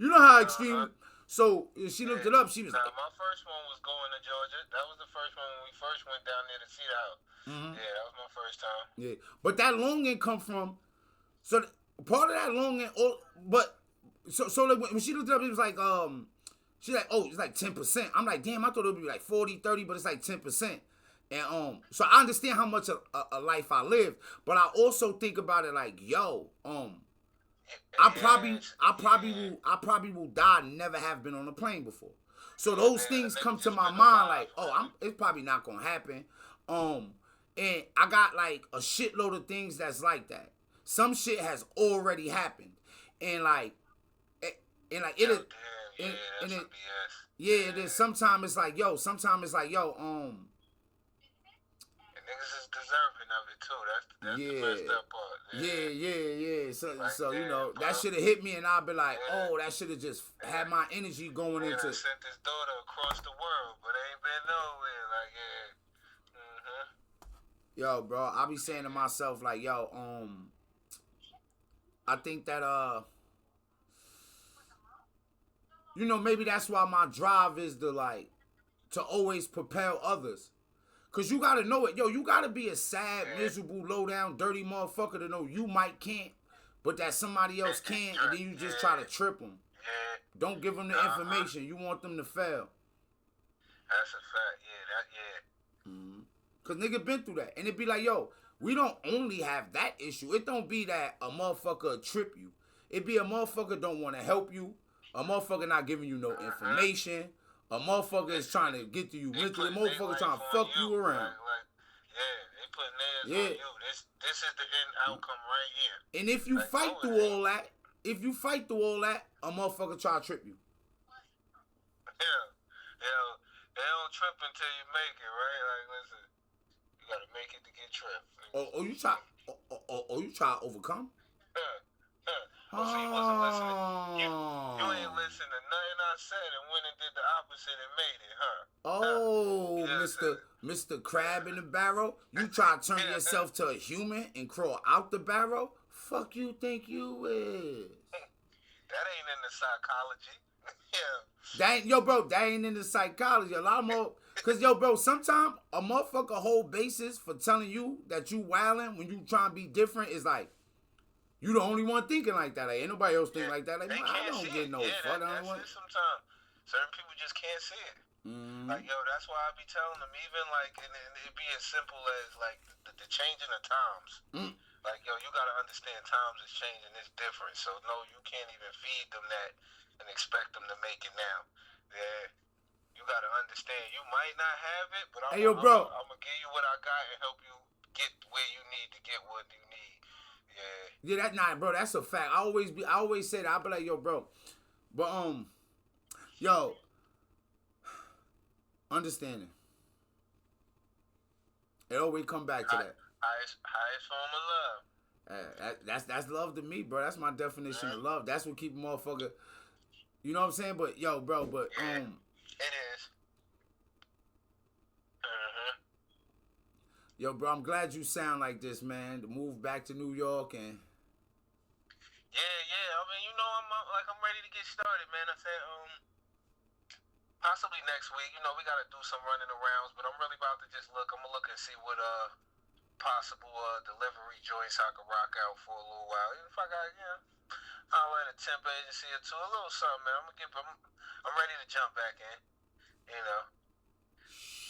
You know how Uh-huh. extreme. So she looked Yeah. it up. She was Now like, my first one was going to Georgia. That was the first one when we first went down there to see the house. mm-hmm. Yeah, that was my first time. Yeah. But that longing come from. So part of that longing, but so like when she looked it up, it was like she's like, oh, it's like 10%. I'm like, damn, I thought it would be like 40, 30, but it's like 10%. And so I understand how much a life I lived, but I also think about it like, yo, Yes, yeah. I probably will die and never have been on a plane before. So A those nigga, a things nigga come to just my been mind alive, like, oh, really. it's probably not gonna happen. Um, and I got like a shitload of things that's like that. Some shit has already happened, and like, and like it Yo, is, damn, and, yeah, and that's it, some BS. yeah, it is. Yeah. Sometimes it's like, yo, And niggas is deserving of it too. That's the yeah, messed up part. yeah, Yeah. yeah, yeah. Like, So you damn, know that bro. should have hit me, and I'd be like, Yeah. oh, that should have just Nigga, had my energy going nigga done into. sent his daughter across the world, but ain't been nowhere. Like, yeah. Mm-hmm. Yo, bro, I be saying to myself like, yo, I think that you know, maybe that's why my drive is to like to always propel others. Cause you gotta know it, yo. You gotta be a sad, Yeah. miserable, low down, dirty motherfucker to know you might can't, but that somebody else can, and then you just try Yeah. to trip them. Yeah. Don't give them the Uh-huh. information. You want them to fail. That's a fact. Yeah, that, yeah. Mm-hmm. Cause nigga been through that, and it be like, yo, we don't only have that issue. It don't be that a motherfucker trip you. It be a motherfucker don't want to help you. A motherfucker not giving you no Uh-huh. information. A motherfucker is trying to get to you They mentally. A putting their motherfucker life trying to on fuck you. you around. Yeah, they putting theirs on Yeah. you. This is the end outcome right here. And if you Like, no, fight it through ain't. all that, a motherfucker try to trip you. Yeah. Yeah. They don't trip until you make it, right? Like, listen, you gotta make it to get tripped. Or you try, or you try to overcome. Oh, so you wasn't listening. You Oh. ain't listening to nothing I said and went and did the opposite and made it, huh? Huh. Oh, Yeah, Mr. Crab in the Barrel, you try to turn yeah. yourself to a human and crawl out the barrel? Fuck you think you is? That ain't in the psychology. Yeah. That ain't yo, bro. That ain't in the psychology. A lot more, cause yo, bro. Sometimes a motherfucker whole basis for telling you that you wildin' when you trying to be different is like you the only one thinking like that. Like, ain't nobody else think Yeah. like that. Like, They man, I can't don't see get it. no Yeah, fuck. I don't that's want. it sometimes. Certain people just can't see it. Mm-hmm. Like, yo, that's why I be telling them, even like, and it be as simple as like the changing of times. Mm. Like, yo, you gotta understand times is changing, it's different. So no, you can't even feed them that and expect them to make it now. Yeah, you gotta understand. You might not have it, but Hey, yo, bro. I'm gonna give you what I got and help you get where you need to get what you need. Yeah, Yeah, that nah, bro. That's a fact. I always say that. I be like, yo, bro. But yo, understanding. It always come back to that. highest form of love. That's love to me, bro. That's my definition Yeah, of love. That's what keep a motherfucker. You know what I'm saying? But yo, bro. But yeah, it is. Uh-huh. yo, bro. I'm glad you sound like this, man. To move back to New York and Yeah, yeah. I mean, you know, I'm ready to get started, man. I said possibly next week. You know, we gotta do some running arounds, but I'm really about to just look. I'm gonna look and see what possible delivery joints I could rock out for a little while. Even if I got I'll at a temp agency or two, a little something, man. I'm ready to jump back in. You know,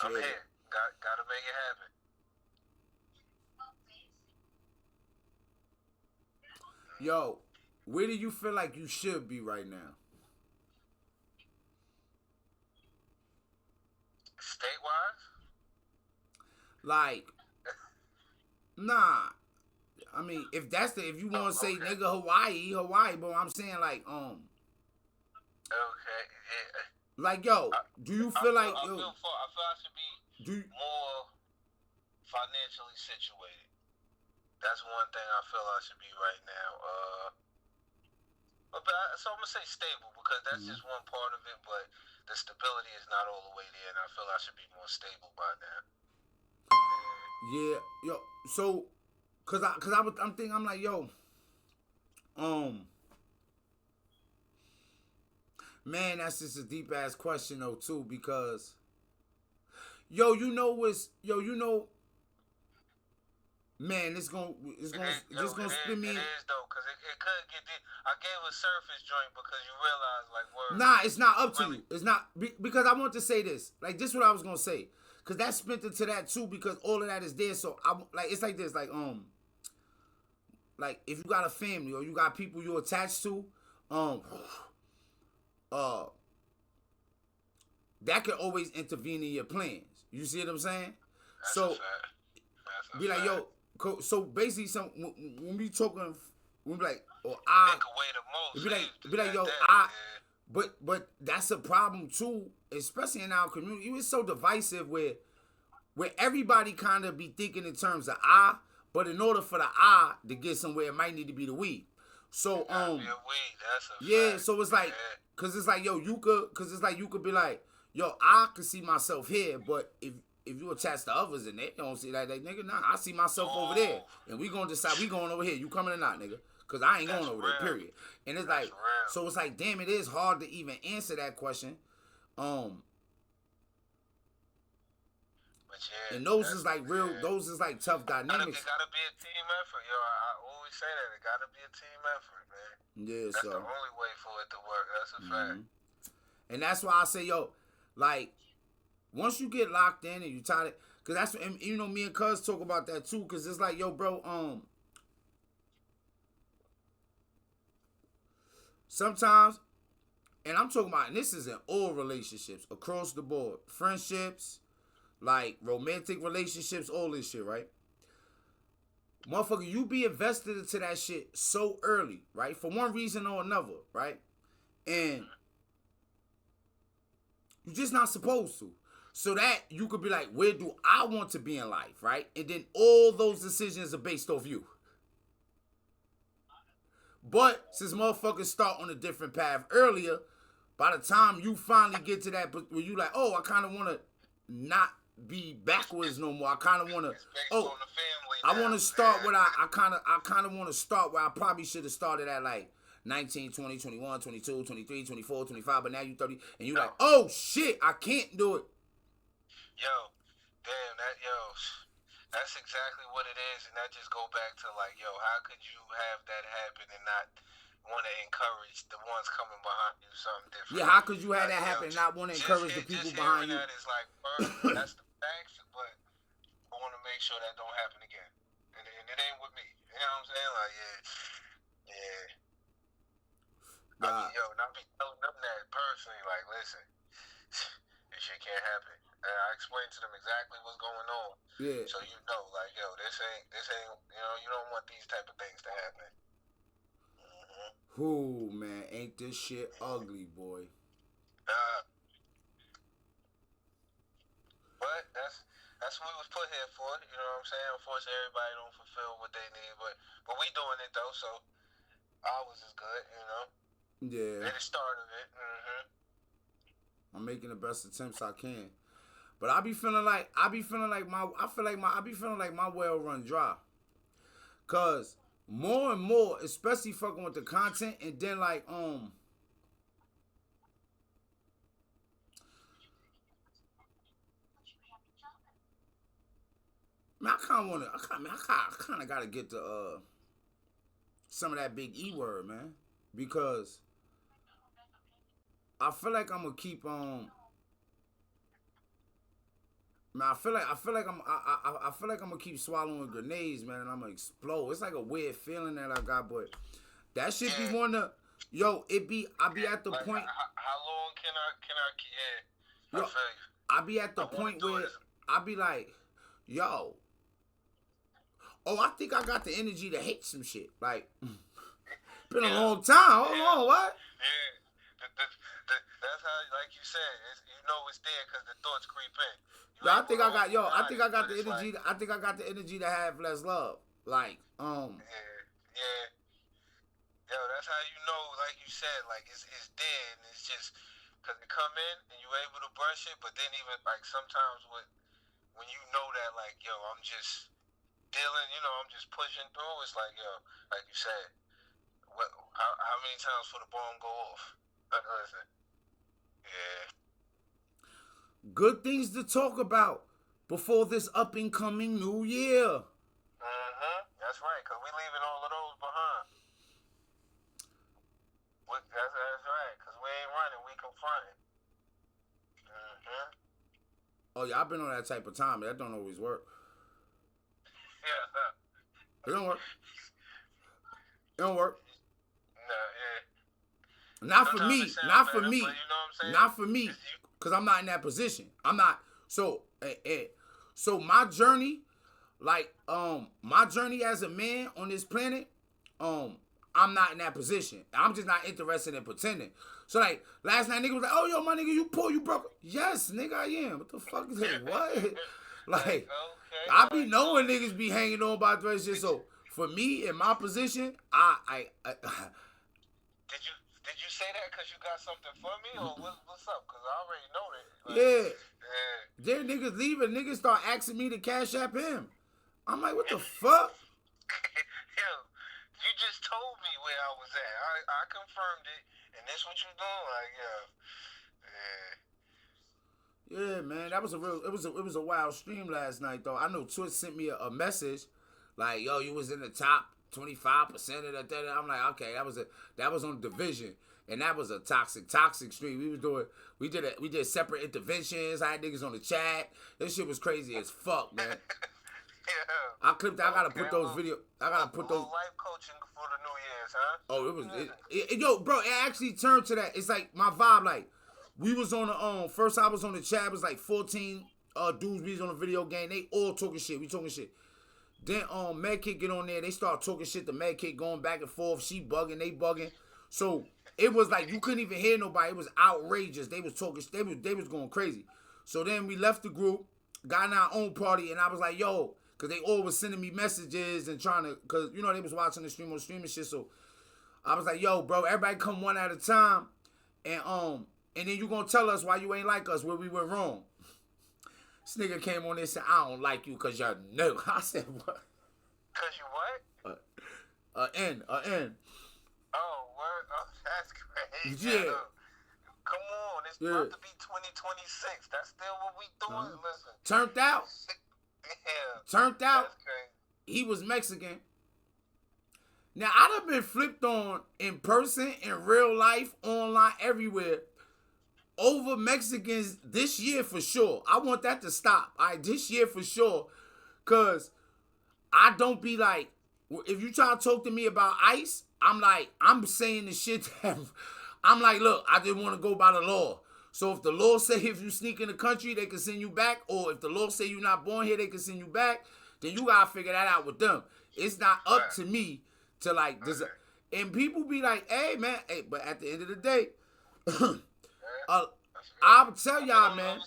I'm shit. here. Gotta make it happen. Yo, where do you feel like you should be right now? State wise, Like, nah. I mean, if you want to oh, say okay, nigga Hawaii, but I'm saying okay. Yeah. like yo, do you feel like yo, I feel I should be do you, more financially situated. That's one thing I feel I should be right now. So I'm gonna say stable because that's mm-hmm. just one part of it, but the stability is not all the way there, and I feel I should be more stable by now. Yeah, yo, so I'm thinking I'm like yo, um, Man, that's just a deep ass question though too, because yo, you know what's you know, man, it's gonna spin me. It is though, cause it could get deep. I gave a surface joint because you realize like word. Nah, it's not up to really, you. It's not because I want to say this. Like this, what I was gonna say, cause that spent into that too, because all of that is there. So I like it's like this, like if you got a family or you got people you're attached to, uh, that can always intervene in your plans. You see what I'm saying? That's So a fact. That's a be like, fact. yo, so basically, when we talking, when we like, or They could weigh the most. be like, yo, but that's a problem too, especially in our community. It's so divisive where everybody kind of be thinking in terms of I, but in order for the I to get somewhere, it might need to be the we. So yeah, fact. so it's like, cause it's like, yo, you could be like, yo, I could see myself here, but if you attach to others and they don't see that, like, nigga, nah, I see myself over there, and we gonna decide we going over here. You coming or not, nigga? Cause I ain't going over there. Period. And it's like, so it's like, damn, it is hard to even answer that question. But yeah, and those is like real. Yeah. Those is like tough dynamics. It gotta be a team effort, yo. I always say that it gotta be a team effort, man. Yeah, that's the only way for it to work. That's a fact. And that's why I say, yo, like, once you get locked in and you tired it, cause that's, and you know, me and Cuz talk about that too, cause it's like, yo, bro, sometimes, and I'm talking about, and this is in all relationships across the board, friendships, like romantic relationships, all this shit, right? Motherfucker, you be invested into that shit so early, right? For one reason or another, right? And you're just not supposed to. So that you could be like, where do I want to be in life, right? And then all those decisions are based off you. But since motherfuckers start on a different path earlier, by the time you finally get to that, where you like, oh, I kind of want to not be backwards no more. I kind of want to, I want to start what I kind of want to start where I probably should have started at like 19, 20, 21, 22, 23, 24, 25, but now you 30, and you like, oh shit, I can't do it. Yo, damn, that's exactly what it is, and that just go back to like, yo, how could you have that happen and not want to encourage the ones coming behind you something different? Yeah, how could you have that happen and not want to encourage the people behind you? That is like, that's the facts, but I want to make sure that don't happen again, and it ain't with me. You know what I'm saying? Like, yeah. Yo, and I be telling them that personally, like, listen, this shit can't happen. And I explained to them exactly what's going on. Yeah. So you know, like, yo, this ain't, you know, you don't want these type of things to happen. Ooh, man, ain't this shit ugly, boy. But that's what we was put here for. You know what I'm saying? Unfortunately, everybody don't fulfill what they need, but we doing it though. So ours is good, you know. Yeah. They're the start of it. I'm making the best attempts I can. But I be feeling like my well run dry. Cause more and more, especially fucking with the content, and then like man, I kind of gotta get the some of that big E word, man, because I feel like I'm gonna keep on. Man, I feel like I'm gonna keep swallowing grenades, man, and I'm gonna explode. It's like a weird feeling that I got, but that shit be one to, yo. I be at the like, point. How long can I? Yo, I be at the point where I be like, yo. Oh, I think I got the energy to hate some shit. Like, been a long time. Hold on, what? Yeah, that's how, like you said, you know it's there because the thoughts creep in. I think I got the energy. Like, I think I got the energy to have less love. Like, Yeah. Yo, that's how you know, like you said, like it's there, and it's just because it come in and you able to brush it, but then even like sometimes when you know that, like, yo, I'm just dealing, you know, I'm just pushing through. It's like, yo, like you said, how many times for the bomb go off? Listen. Good things to talk about before this up and coming new year. That's right, because we leaving all of those behind. That's right, because we ain't running, we confronting. Oh yeah, I've been on that type of time. That don't always work. Yeah. It don't work. It don't work. No, yeah. Not for Sometimes me. it sound Not better, for me. but you know what I'm saying? Not for me. Cause I'm not in that position. I'm not. So, so my journey, like, my journey as a man on this planet, I'm not in that position. I'm just not interested in pretending. So like last night, nigga was like, "Oh yo, my nigga, you poor, you broke." Yes, nigga, I am. What the fuck is that? What? Like, Okay, I be knowing niggas be hanging on about that shit. So for me in my position, I Did you say that because you got something for me, or what's up? Because I already know that. Like, yeah. Then niggas leaving, niggas start asking me to cash app him. I'm like, what the fuck? Yo, you just told me where I was at. I confirmed it, and this what you doing? Like, Yeah, man, that was it was a wild stream last night though. I know Twitch sent me a message like, yo, you was in the top 25% of that. I'm like, okay, that was on Division, and that was a toxic stream. We did separate interventions. I had niggas on the chat. This shit was crazy as fuck, man. yeah. I clipped. I gotta put those videos. I gotta put those. Life coaching for the New Year's, huh? Oh, yo, bro. It actually turned to that. It's like my vibe. Like we was on the first. I was on the chat. It was like 14 dudes. We was on the video game. They all talking shit. We talking shit. Then Mad Kid get on there. They start talking shit. The Mad Kid going back and forth. She bugging. They bugging. So it was like you couldn't even hear nobody. It was outrageous. They was talking. They was going crazy. So then we left the group, got in our own party, and I was like, yo. Because they all was sending me messages and trying to, because, you know, they was watching the stream on stream and shit. So I was like, yo, bro, everybody come one at a time. And then you going to tell us why you ain't like us, where we went wrong. This nigga came on there and said, I don't like you because you're new. I said, what? Because you what? N. Oh, word? Oh, that's crazy. Yeah. Come on, it's about to be 2026. That's still what we doing. Listen. Turned out. Yeah. Turned out, he was Mexican. Now, I'd have been flipped on in person, in real life, online, everywhere, over Mexicans this year for sure. I want that to stop. All right, this year for sure. Because I don't be like, if you try to talk to me about ICE, I'm like, I'm saying the shit that, I'm like, look, I just want to go by the law. So if the law say if you sneak in the country, they can send you back, or if the law say you're not born here, they can send you back, then you gotta figure that out with them. It's not up to me to like this. And people be like, hey man, hey, but at the end of the day, I'll tell y'all, man,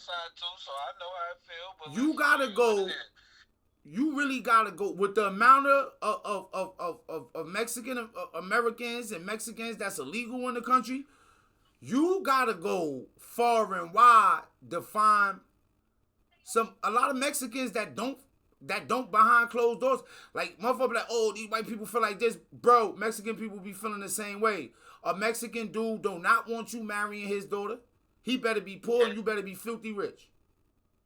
you gotta go. You really gotta go with the amount of Mexican Americans and Mexicans that's illegal in the country. You gotta go far and wide to find a lot of Mexicans that don't behind closed doors. Like motherfucker like, oh, these white people feel like this. Bro, Mexican people be feeling the same way. A Mexican dude do not want you marrying his daughter. He better be poor and you better be filthy rich.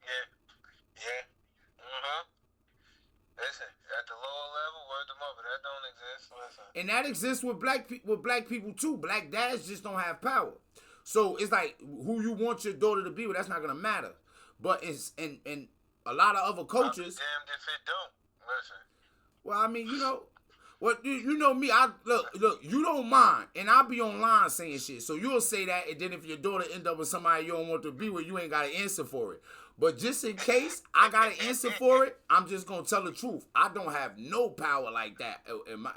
Yeah. Listen, at the lower level, word to mother, that don't exist. Listen. And that exists with black people too. Black dads just don't have power. So it's like who you want your daughter to be with, that's not gonna matter. But it's in a lot of other cultures. I'm damned if it don't. Listen. Well, I mean, you know, what you know me. I look, you don't mind, and I'll be online saying shit. So you'll say that, and then if your daughter end up with somebody you don't want to be with, you ain't got to answer for it. But just in case I got to answer for it, I'm just gonna tell the truth. I don't have no power like that in my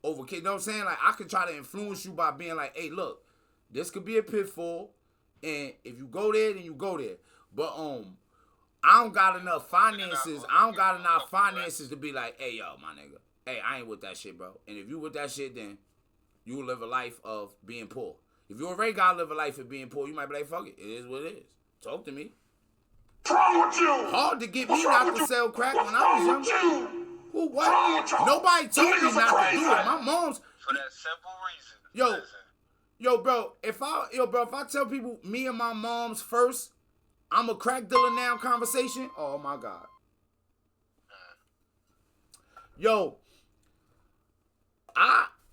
over kids. You know what I'm saying? Like I could try to influence you by being like, hey, look, this could be a pitfall, and if you go there, then you go there. But I don't got enough finances. I don't got enough finances to be like, hey, yo, my nigga. Hey, I ain't with that shit, bro. And if you with that shit, then you will live a life of being poor. If you already gotta live a life of being poor, you might be like, fuck it. It is what it is. Talk to me. What's wrong with you? Hard to get me not to sell crack when I was younger. Who, what? Nobody told me not to do it. My mom's... For that simple reason. Yo, bro, if I tell people me and my mom's first, I'm a crack dealer now conversation. Oh my God. Yo,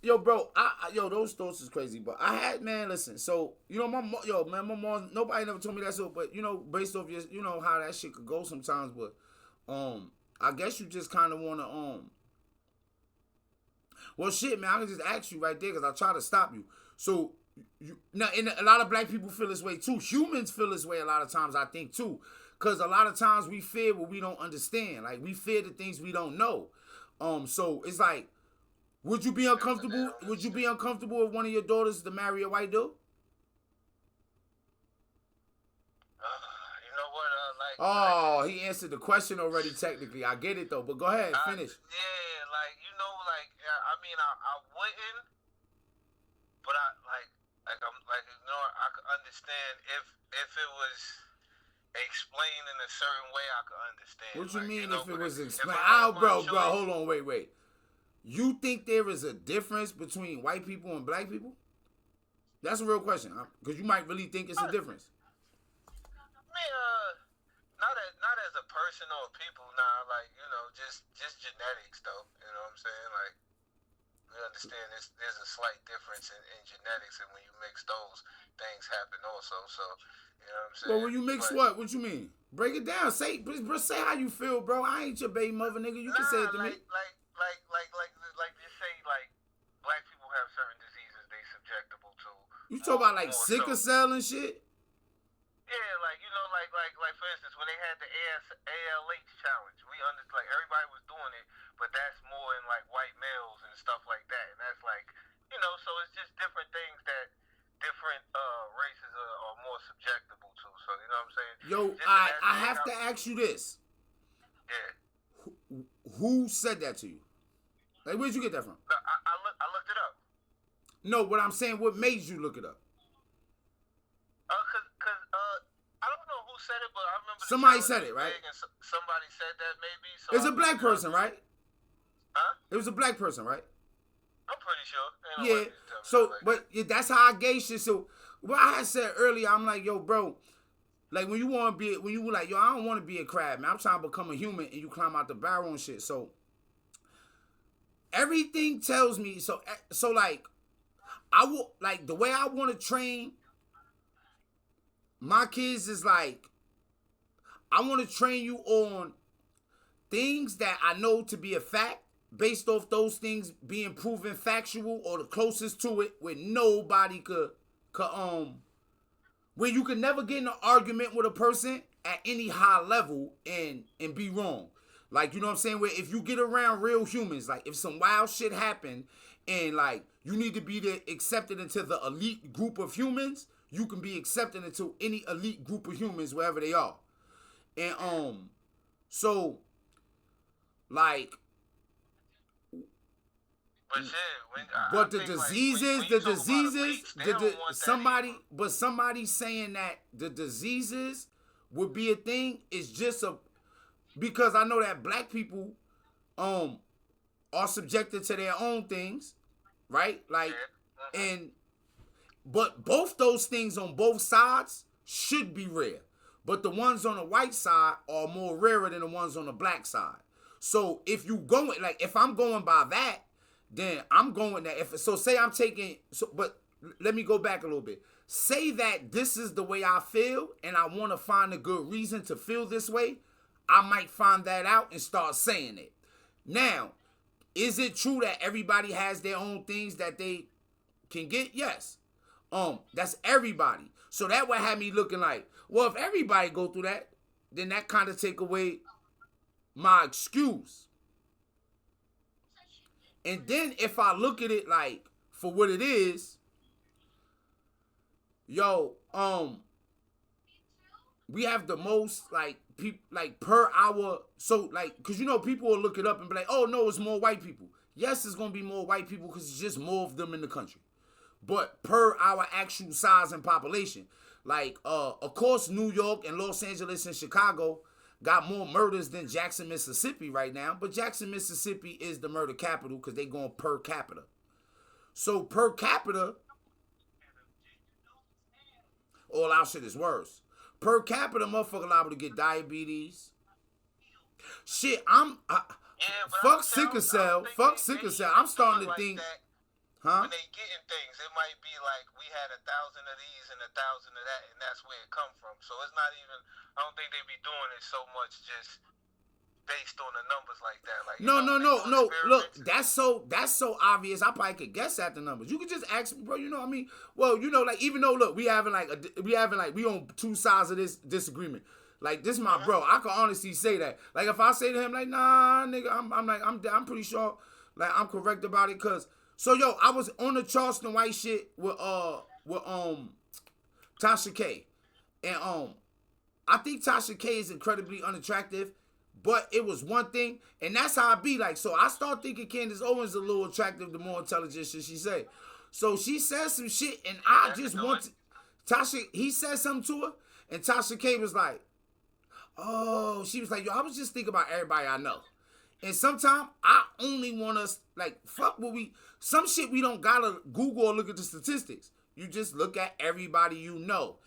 those thoughts is crazy. But I had, man, listen. So my mom, nobody never told me that. So, but based off your, how that shit could go sometimes. But, I guess you just kind of wanna, well, shit, man. I can just ask you right there because I try to stop you. So, now, and a lot of black people feel this way too. Humans feel this way a lot of times, I think too, because a lot of times we fear what we don't understand. Like we fear the things we don't know. So it's like, would you be uncomfortable? Would you be uncomfortable if one of your daughters to marry a white dude? You know what? Oh, he answered the question already. Technically, I get it though. But go ahead, finish. Yeah, I mean, I wouldn't, but I could understand if it was explained in a certain way. I could understand. What you mean if it was explained? Bro, hold on, wait. You think there is a difference between white people and black people? That's a real question, because you might really think it's a difference. I mean, not as a person or people, just genetics though. You know what I'm saying? Like, we understand there's a slight difference in genetics, and when you mix those, things happen also. So, you know what I'm saying? Well, when you mix what? What you mean? Break it down. Say how you feel, bro. I ain't your baby mother, nigga. You can say it to me. Just say black people have certain diseases they susceptible to. You talk about sickle cell and shit? Yeah, for instance, when they had the ALH challenge, everybody was doing it, but that's more in white males and stuff like that, and that's so it's just different things that different races are more susceptible to. So you know what I'm saying? Yo, I have to ask you this. Yeah. Who said that to you? Like, where'd you get that from? I looked it up. No, what I'm saying, what made you look it up? I don't know who said it, but I remember somebody said it, right? Somebody said that maybe. So it was a black person, right? Huh? It was a black person, right? I'm pretty sure. Yeah. So, but that's how I gauge shit. So, what I had said earlier, I'm like, yo, bro, like when you were like, yo, I don't want to be a crab, man. I'm trying to become a human, and you climb out the barrel and shit. So, everything tells me. So like, I will the way I want to train my kids is like, I want to train you on things that I know to be a fact, based off those things being proven factual or the closest to it, where nobody could where you can never get in an argument with a person at any high level and be wrong. Like, you know what I'm saying? Where if you get around real humans, like if some wild shit happened and you need to be accepted into the elite group of humans, you can be accepted into any elite group of humans wherever they are. And so like, but the diseases, somebody saying that the diseases would be a thing is just because I know that black people are subjected to their own things, right? But both those things on both sides should be rare. But the ones on the white side are more rarer than the ones on the black side. So if I'm going by that, then I'm going that. But let me go back a little bit. Say that this is the way I feel and I want to find a good reason to feel this way, I might find that out and start saying it. Now, is it true that everybody has their own things that they can get? Yes. That's everybody. So that would have me looking like, well, if everybody go through that, then that kind of take away my excuse. And then if I look at it like for what it is, yo, we have the most per hour. So cause people will look it up and be like, oh no, it's more white people. Yes, it's gonna be more white people because it's just more of them in the country. But per our actual size and population, of course, New York and Los Angeles and Chicago got more murders than Jackson, Mississippi right now. But Jackson, Mississippi is the murder capital because they going per capita. So per capita, all our shit is worse. per capita, motherfucker liable to get diabetes. Shit, Yeah, but fuck I sickle don't, I don't cell. think Fuck they sickle cell. even I'm do starting it to like think, that. huh? When they getting things, it might be like we had 1,000 of these and 1,000 of that, and that's where it come from. So it's not even. I don't think they be doing it so much just based on the numbers like that. Like, No, no, when they no, do no. Look, experiments. that's so obvious. I probably could guess at the numbers. You could just ask me, bro. You know what I mean? Well, you know, like even though look, we on two sides of this disagreement. Like this, my bro. I can honestly say that. Like if I say to him, like, nah, nigga, I'm pretty sure, like I'm correct about it, cause so yo, I was on the Charleston White shit with Tasha K, and I think Tasha K is incredibly unattractive, but it was one thing, and that's how I be like. So I start thinking Candace Owens is a little attractive the more intelligent shit she say. So she says some shit, and I just want to. Tasha, he said something to her, and Tasha K was like, "Oh," she was like, "Yo, I was just thinking about everybody I know." And sometimes I only want us like fuck what we some shit we don't gotta Google or look at the statistics. You just look at everybody you know.